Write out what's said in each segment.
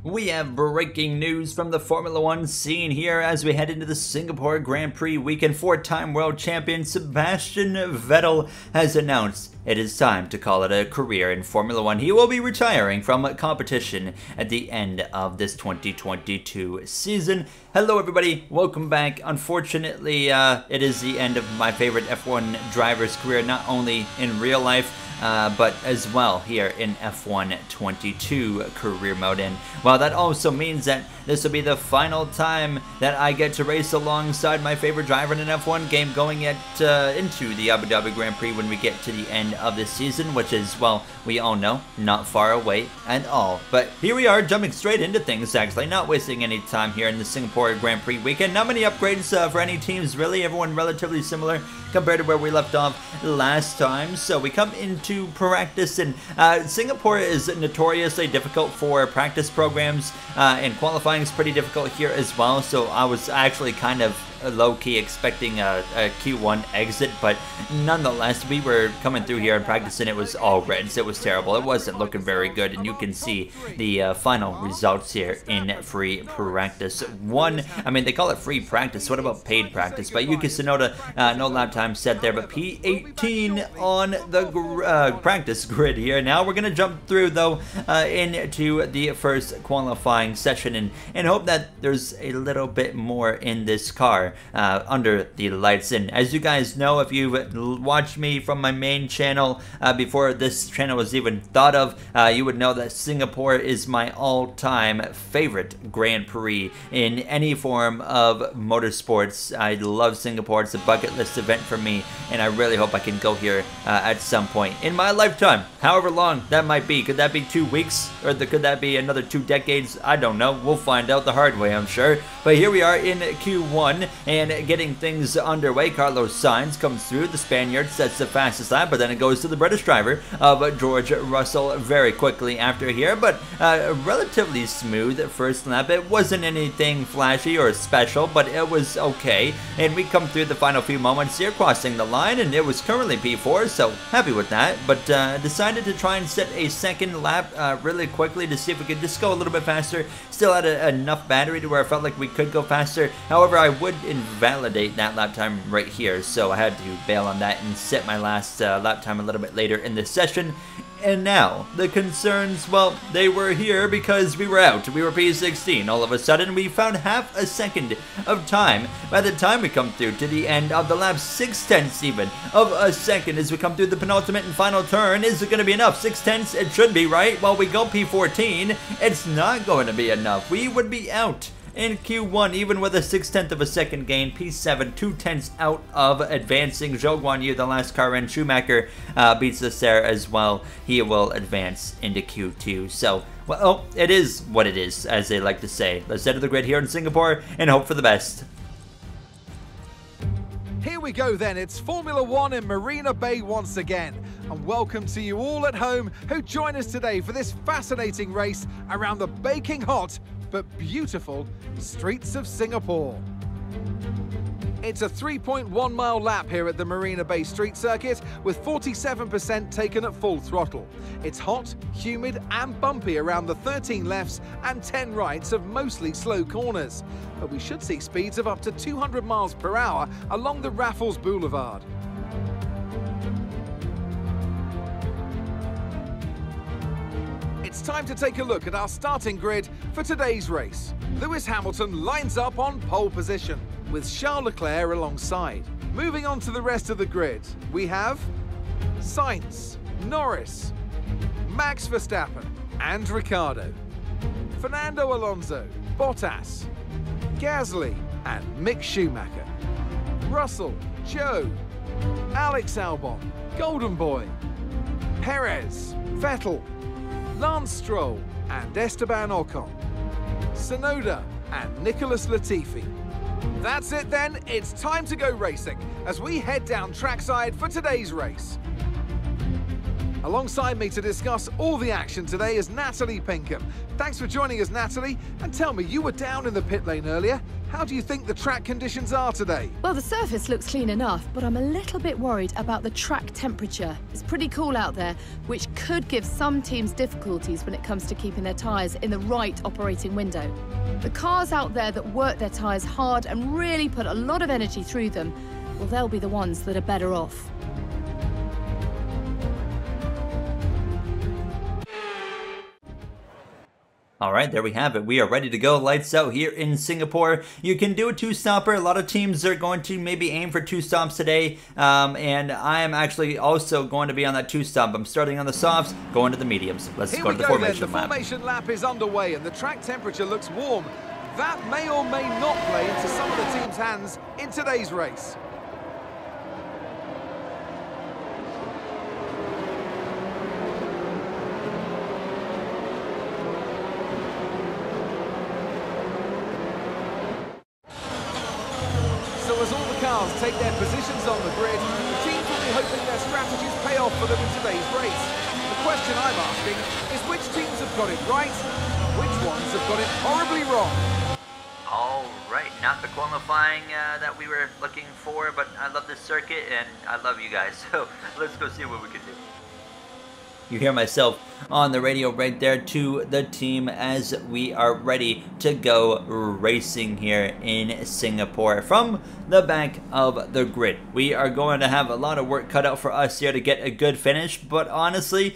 We have breaking news from the Formula One scene here as we head into the Singapore Grand Prix weekend. Four-time world champion Sebastian Vettel has announced it is time to call it a career in Formula One. He will be retiring from competition at the end of this 2022 season. Hello everybody, welcome back. Unfortunately, it is the end of my favorite F1 driver's career, not only in real life, but as well here in F1 22 career mode. And while that also means that this will be the final time that I get to race alongside my favorite driver in an F1 game going into the Abu Dhabi Grand Prix when we get to the end of this season, which is, well, we all know, not far away at all. But here we are, jumping straight into things actually, not wasting any time here in the Singapore Grand Prix weekend. Not many upgrades for any teams really, everyone relatively similar compared to where we left off last time. So we come into practice, and Singapore is notoriously difficult for practice programs, and qualifying is pretty difficult here as well. So I was actually kind of low-key expecting a Q1 exit, but nonetheless we were coming through here in practice and it was all reds. It was terrible. It wasn't looking very good, and you can see the final results here in free practice one. I mean, they call it free practice. What about paid practice? But Yuki Tsunoda, no lap time set there, but P18 on the practice grid here. Now we're gonna jump through though into the first qualifying session and hope that there's a little bit more in this car under the lights. And as you guys know, if you've watched me from my main channel before this channel was even thought of, you would know that Singapore is my all-time favorite Grand Prix in any form of motorsports. I love Singapore. It's a bucket list event for me, and I really hope I can go here at some point in my lifetime, however long that might be. Could that be 2 weeks, or could that be another 2 decades? I don't know. We'll find out the hard way, I'm sure. But here we are in Q1 and getting things underway. Carlos Sainz comes through. The Spaniard sets the fastest lap, but then it goes to the British driver of George Russell very quickly after here. But relatively smooth first lap. It wasn't anything flashy or special, but it was okay. And we come through the final few moments here, crossing the line, and it was currently P4, so happy with that. But decided to try and set a second lap really quickly to see if we could just go a little bit faster. Still had enough battery to where I felt like we could go faster. However, I would invalidate that lap time right here, so I had to bail on that and set my last lap time a little bit later in this session. And now, the concerns, well, they were here because we were out. We were P16. All of a sudden, we found half a second of time by the time we come through to the end of the lap. 6/10 even of a second as we come through the penultimate and final turn. Is it going to be enough? 6/10? It should be, right? Well, we go P14. It's not going to be enough. We would be out in Q1, even with a 6/10 of a second gain. P7, 2/10 out of advancing. Zhou Guanyu, the last car in. Schumacher beats us there as well. He will advance into Q2. So, well, it is what it is, as they like to say. Let's head to the grid here in Singapore and hope for the best. Here we go then, it's Formula One in Marina Bay once again. And welcome to you all at home who join us today for this fascinating race around the baking hot but beautiful streets of Singapore. It's a 3.1 mile lap here at the Marina Bay Street Circuit with 47% taken at full throttle. It's hot, humid and bumpy around the 13 lefts and 10 rights of mostly slow corners. But we should see speeds of up to 200 miles per hour along the Raffles Boulevard. It's time to take a look at our starting grid for today's race. Lewis Hamilton lines up on pole position, with Charles Leclerc alongside. Moving on to the rest of the grid, we have Sainz, Norris, Max Verstappen and Ricciardo, Fernando Alonso, Bottas, Gasly and Mick Schumacher, Russell, Zhou, Alex Albon, Golden Boy, Perez, Vettel, Lance Stroll and Esteban Ocon, Tsunoda and Nicholas Latifi. That's it then, it's time to go racing as we head down trackside for today's race. Alongside me to discuss all the action today is Natalie Pinkham. Thanks for joining us, Natalie. And tell me, you were down in the pit lane earlier. How do you think the track conditions are today? Well, the surface looks clean enough, but I'm a little bit worried about the track temperature. It's pretty cool out there, which could give some teams difficulties when it comes to keeping their tyres in the right operating window. The cars out there that work their tyres hard and really put a lot of energy through them, well, they'll be the ones that are better off. All right, there we have it. We are ready to go. Lights out here in Singapore. You can do a two-stopper. A lot of teams are going to maybe aim for two stops today. And I am actually also going to be on that two-stop. I'm starting on the softs, going to the mediums. Let's go to the formation lap. The formation lap is underway and the track temperature looks warm. That may or may not play into some of the team's hands in today's race. Take their positions on the grid, the teams will be hoping their strategies pay off for them in today's race. The question I'm asking is which teams have got it right, which ones have got it horribly wrong? All right, not the qualifying that we were looking for, but I love this circuit and I love you guys, so let's go see what we can do. You hear myself on the radio right there to the team as we are ready to go racing here in Singapore from the back of the grid. We are going to have a lot of work cut out for us here to get a good finish, but honestly,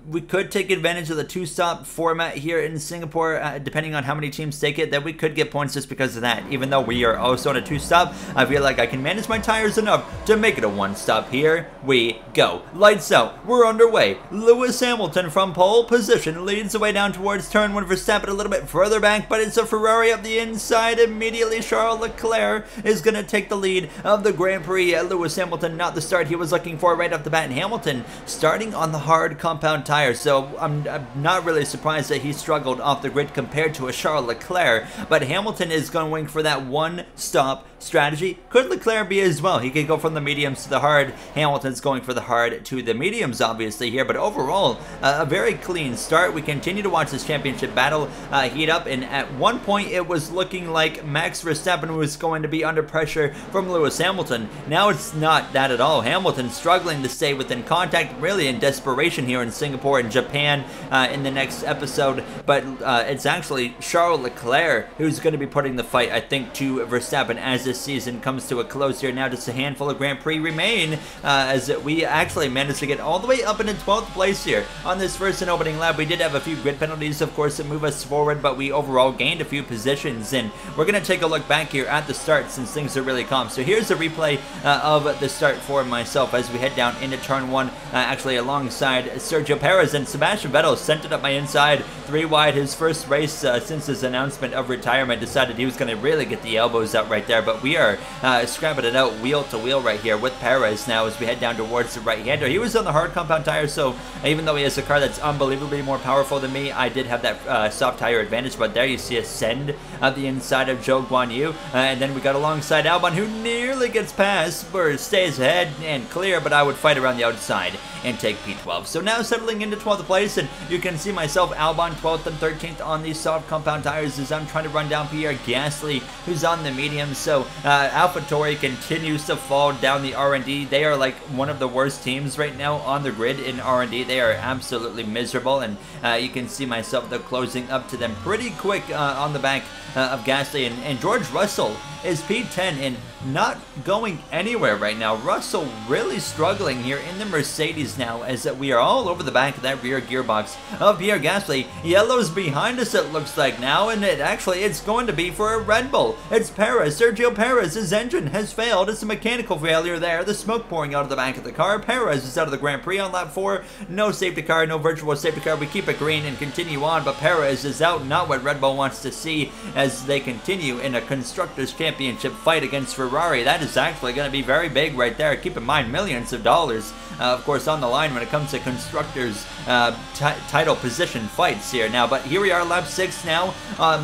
we could take advantage of the two-stop format here in Singapore, depending on how many teams take it, that we could get points just because of that. Even though we are also on a two-stop, I feel like I can manage my tires enough to make it a one-stop. Here we go. Lights out. We're underway. Lewis Hamilton from pole position leads the way down towards turn one. Verstappen a little bit further back, but it's a Ferrari up the inside. Immediately, Charles Leclerc is going to take the lead of the Grand Prix. Lewis Hamilton, not the start he was looking for right off the bat. And Hamilton starting on the hard compound tires, so I'm not really surprised that he struggled off the grid compared to a Charles Leclerc. But Hamilton is going for that one-stop strategy. Could Leclerc be as well? He could go from the mediums to the hard. Hamilton's going for the hard to the mediums, obviously here, but overall, a very clean start. We continue to watch this championship battle heat up, and at one point it was looking like Max Verstappen was going to be under pressure from Lewis Hamilton. Now it's not that at all. Hamilton struggling to stay within contact, really in desperation here in Singapore and Japan in the next episode, but it's actually Charles Leclerc who's going to be putting the fight, I think, to Verstappen as this season comes to a close here. Now just a handful of Grand Prix remain as we actually managed to get all the way up into 12th place here on this first and opening lap. We did have a few grid penalties, of course, that move us forward, but we overall gained a few positions, and we're going to take a look back here at the start since things are really calm. So here's a replay of the start for myself as we head down into turn one, actually alongside Sergio Perez, and Sebastian Vettel sent it up my inside, 3 wide. His first race since his announcement of retirement, decided he was going to really get the elbows out right there, but we are scrapping it out wheel to wheel right here with Perez now as we head down towards the right-hander. He was on the hard compound tire, so even though he has a car that's unbelievably more powerful than me, I did have that soft tire advantage. But there you see a send at the inside of Zhou Guanyu, and then we got alongside Albon, who nearly gets past or stays ahead and clear, but I would fight around the outside and take P12. So now settling into 12th place, and you can see myself, Albon 12th and 13th on these soft compound tires as I'm trying to run down Pierre Gasly, who's on the medium. So AlphaTauri continues to fall down the R&D. They are like one of the worst teams right now on the grid in R&D. They are absolutely miserable, and you can see myself, they're closing up to them pretty quick on the back of Gasly, and George Russell is P10 and not going anywhere right now. Russell really struggling here in the Mercedes now as we are all over the back of that rear gearbox of Pierre Gasly. Yellow's behind us, it looks like now, and it's going to be for a Red Bull. It's Perez, Sergio Perez. His engine has failed. It's a mechanical failure there. The smoke pouring out of the back of the car. Perez is out of the Grand Prix on lap 4. No safety car, no virtual safety car. We keep it green and continue on, but Perez is out. Not what Red Bull wants to see as they continue in a Constructors' Championship fight against Ferrari. That is actually going to be very big right there. Keep in mind, millions of dollars, of course, on the line when it comes to Constructors' title position fights here now. But here we are, lap 6 now,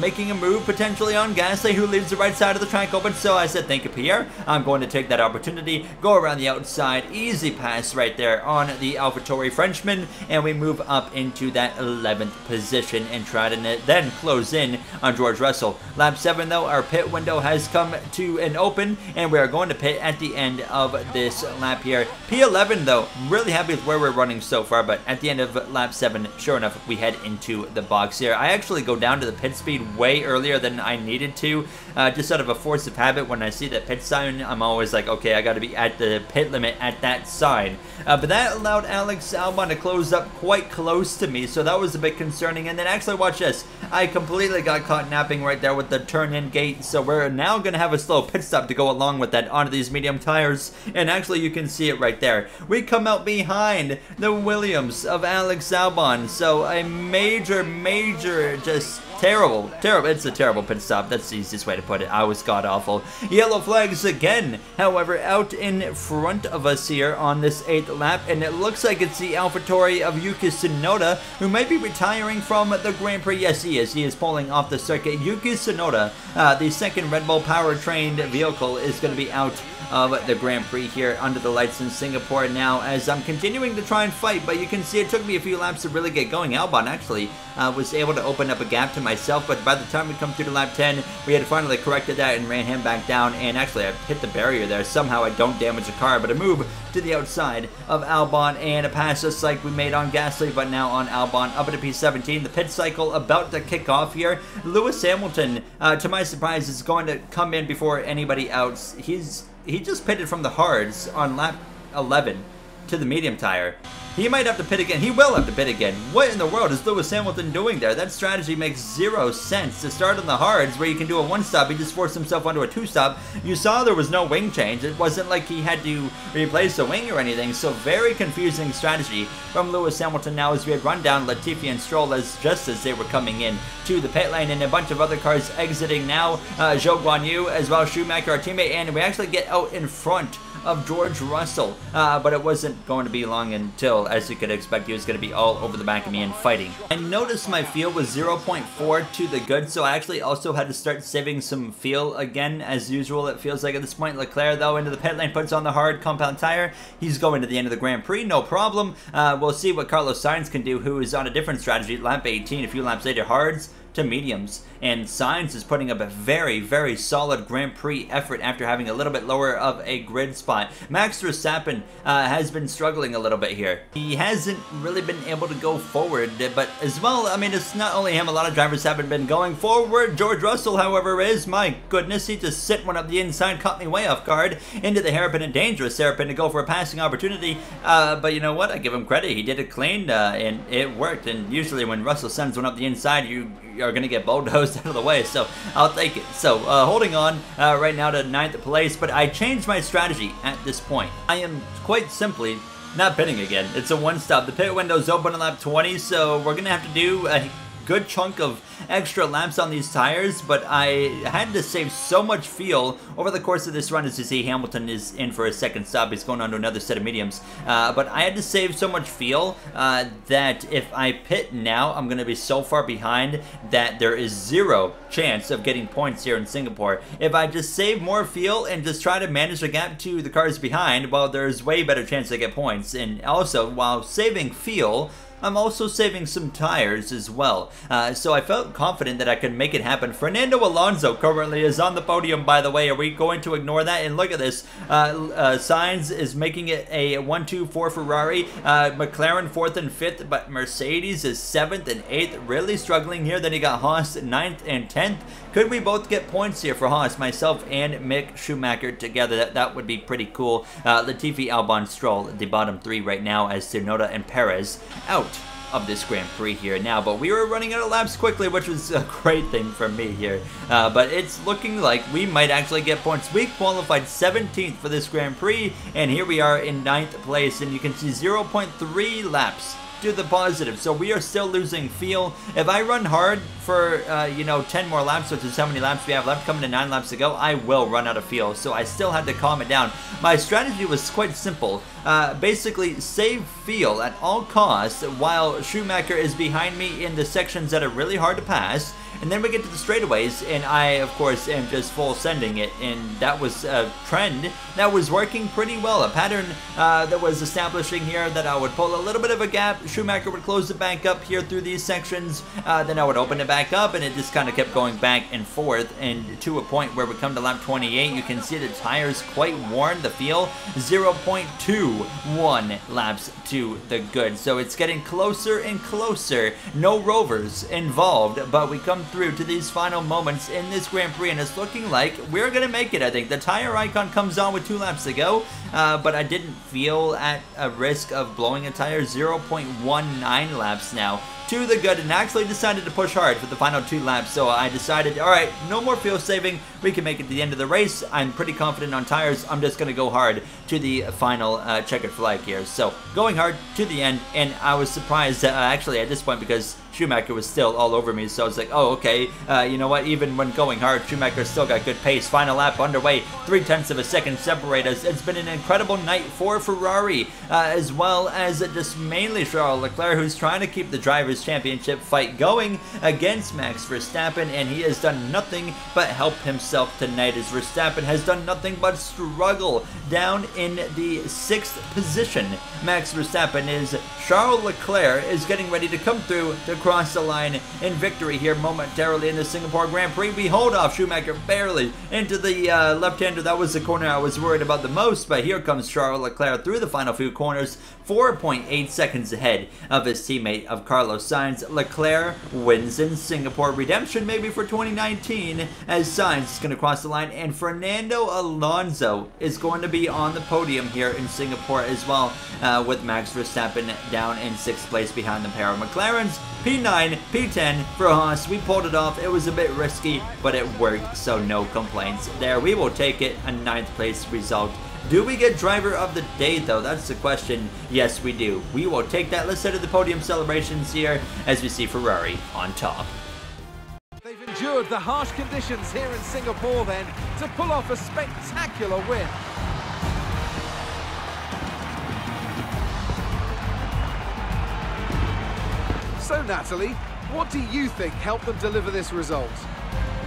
making a move potentially on Gasly, who leaves the right side of the track open. So I said, thank you, Pierre. I'm going to take that opportunity, go around the outside, easy pass right there on the AlphaTauri Frenchman, and we move up into that 11th position and try to then close in on George Russell. Lap 7 though, our pit window has come to an open, and we are going to pit at the end of this lap here. P11 though, I'm really happy with where we're running so far, but at the end of lap 7, sure enough, we head into the box here. I actually go down to the pit speed way earlier than I needed to, just out of a force of habit. When I see that pit sign, I'm always like, okay, I got to be at the pit limit at that sign. But that allowed Alex Albon to close up quite close to me, so that was a bit concerning. And then actually, watch this. I completely got caught napping right there with the turn-in gate, so we're now going to have a slow pit stop to go along with that onto these medium tires. And actually, you can see it right there. We come out behind the Williams of Alex Albon, so a major just terrible. It's a terrible pit stop. That's the easiest way to put it. I was god-awful. Yellow flags again, however, out in front of us here on this 8th lap, and it looks like it's the AlphaTauri of Yuki Tsunoda, who might be retiring from the Grand Prix. Yes, he is. He is pulling off the circuit. Yuki Tsunoda, the second Red Bull power-trained vehicle, is going to be out of the Grand Prix here under the lights in Singapore now, as I'm continuing to try and fight, but you can see it took me a few laps to really get going. Albon actually was able to open up a gap to myself, but by the time we come through to lap 10, we had finally corrected that and ran him back down, and actually I hit the barrier there. Somehow I don't damage the car, but a move to the outside of Albon and a pass just like we made on Gasly, but now on Albon up into P17. The pit cycle about to kick off here. Lewis Hamilton, to my surprise, is going to come in before anybody else. He just pitted from the hards on lap 11 to the medium tire. He might have to pit again. He will have to pit again. What in the world is Lewis Hamilton doing there? That strategy makes zero sense. To start on the hards where you can do a 1-stop, he just forced himself onto a 2-stop. You saw there was no wing change. It wasn't like he had to replace the wing or anything. So very confusing strategy from Lewis Hamilton now as we had run down Latifi and Stroll just as they were coming in to the pit lane, and a bunch of other cars exiting now. Zhou Guanyu as well, Schumacher, our teammate, and we actually get out in front of George Russell, but it wasn't going to be long until, as you could expect, he was going to be all over the back of me and fighting. I noticed my fuel was 0.4 to the good, so I actually also had to start saving some fuel again, as usual it feels like at this point. Leclerc, though, into the pit lane, puts on the hard compound tire. He's going to the end of the Grand Prix, no problem. We'll see what Carlos Sainz can do, who is on a different strategy. Lap 18, a few laps later, hards to mediums, and Sainz is putting up a very solid Grand Prix effort after having a little bit lower of a grid spot. Max Verstappen has been struggling a little bit here. He hasn't really been able to go forward, but as well, I mean, it's not only him, a lot of drivers haven't been going forward. George Russell, however, is, my goodness, he just sent one up the inside, caught me way off guard into the hairpin, and dangerous hairpin to go for a passing opportunity, but you know what, I give him credit, he did it clean, and it worked. And usually when Russell sends one up the inside, you are going to get bulldozed out of the way, so I'll take it. So holding on right now to 9th place, but I changed my strategy at this point. I am quite simply not pitting again. It's a 1-stop. The pit window's open on lap 20, so we're going to have to do a good chunk of extra laps on these tires, but I had to save so much fuel over the course of this run. As you see, Hamilton is in for a second stop. He's going on to another set of mediums, but I had to save so much fuel that if I pit now, I'm going to be so far behind that there is zero chance of getting points here in Singapore. If I just save more fuel and just try to manage the gap to the cars behind, well, there's way better chance to get points. And also, while saving fuel, I'm also saving some tires as well. So I felt confident that I could make it happen. Fernando Alonso currently is on the podium, by the way. Are we going to ignore that? And look at this. Sainz is making it a 1-2 for Ferrari. McLaren 4th and 5th, but Mercedes is 7th and 8th. Really struggling here. Then you got Haas 9th and 10th. Could we both get points here for Haas, myself and Mick Schumacher together? That would be pretty cool. Latifi, Albon, Stroll, the bottom 3 right now, as Tsunoda and Perez out of this Grand Prix here now. But we were running out of laps quickly, which was a great thing for me here. But it's looking like we might actually get points. We qualified 17th for this Grand Prix, and here we are in 9th place, and you can see 0.3 laps to the positive. So we are still losing feel. If I run hard for, 10 more laps, which is how many laps we have left, coming to 9 laps to go, I will run out of feel. So I still had to calm it down. My strategy was quite simple. Basically, save feel at all costs while Schumacher is behind me in the sections that are really hard to pass. And then we get to the straightaways, and I, of course, am just full sending it. And that was a trend that was working pretty well. A pattern that was establishing here that I would pull a little bit of a gap. Schumacher would close it back up here through these sections. Then I would open it back up, and it just kind of kept going back and forth. And to a point where we come to lap 28, you can see the tires quite worn. The feel 0.21 laps to the good. So it's getting closer and closer. No rovers involved, but we come through to these final moments in this Grand Prix, and it's looking like we're gonna make it. I think the tire icon comes on with 2 laps to go, but I didn't feel at a risk of blowing a tire. 0.19 laps now to the good, and actually decided to push hard for the final 2 laps. So I decided, all right, no more fuel saving. We can make it to the end of the race. I'm pretty confident on tires. I'm just going to go hard to the final checkered flag here. So going hard to the end, and I was surprised actually at this point because Schumacher was still all over me. So I was like, oh, okay, you know what? Even when going hard, Schumacher still got good pace. Final lap underway, 0.3 of a second separate us. It's been an incredible night for Ferrari, as well as just mainly Charles Leclerc, who's trying to keep the Drivers' Championship fight going against Max Verstappen, and he has done nothing but help himself tonight, as Verstappen has done nothing but struggle down in the 6th position. Max Verstappen is. Charles Leclerc is getting ready to come through to cross the line in victory here momentarily in the Singapore Grand Prix. We hold off Schumacher barely into the left-hander. That was the corner I was worried about the most, but here comes Charles Leclerc through the final few corners, 4.8 seconds ahead of his teammate of Carlos Sainz. Leclerc wins in Singapore. Redemption maybe for 2019, as Sainz is going to cross the line, and Fernando Alonso is going to be on the podium here in Singapore as well, with Max Verstappen down in 6th place behind the pair of McLarens. P9, P10 for Haas. We pulled it off. It was a bit risky, but it worked, so no complaints there. We will take it, a 9th place result. Do we get driver of the day, though? That's the question. Yes, we do. We will take that. Let's head to the podium celebrations here as we see Ferrari on top. They've endured the harsh conditions here in Singapore then to pull off a spectacular win. So, Natalie, what do you think helped them deliver this result?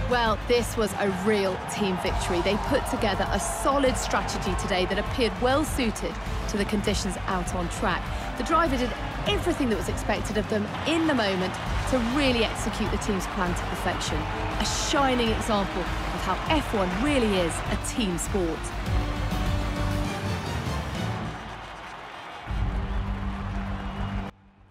Well, this was a real team victory. They put together a solid strategy today that appeared well suited to the conditions out on track. The driver did everything that was expected of them in the moment to really execute the team's plan to perfection. A shining example of how F1 really is a team sport.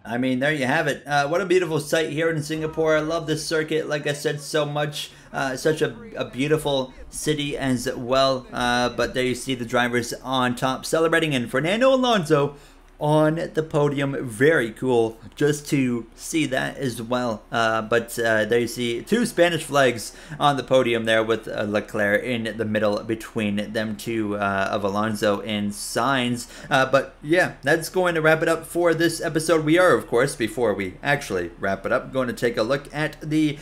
I mean, there you have it. What a beautiful sight here in Singapore. I love this circuit, like I said, so much. Such a beautiful city as well. But there you see the drivers on top celebrating, and Fernando Alonso on the podium. Very cool just to see that as well. But there you see 2 Spanish flags on the podium there, with Leclerc in the middle between them two, of Alonso and Sainz. But yeah, that's going to wrap it up for this episode. We are, of course, before we actually wrap it up, going to take a look at the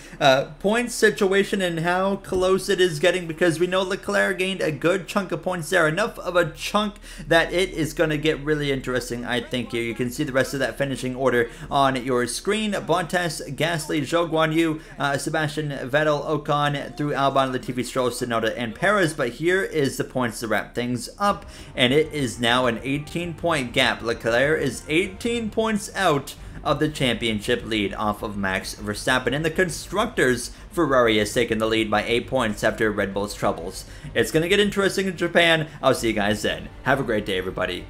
points situation and how close it is getting, because we know Leclerc gained a good chunk of points there, enough of a chunk that it is going to get really interesting, I think. Here you can see the rest of that finishing order on your screen. Bottas, Gasly, Zhou Guanyu, Sebastian Vettel, Ocon, through Albon, Latifi, Stroll, Tsunoda, and Perez. But here is the points to wrap things up, and it is now an 18-point gap. Leclerc is 18 points out of the championship lead off of Max Verstappen. In the Constructors, Ferrari has taken the lead by 8 points after Red Bull's troubles. It's going to get interesting in Japan. I'll see you guys then. Have a great day, everybody.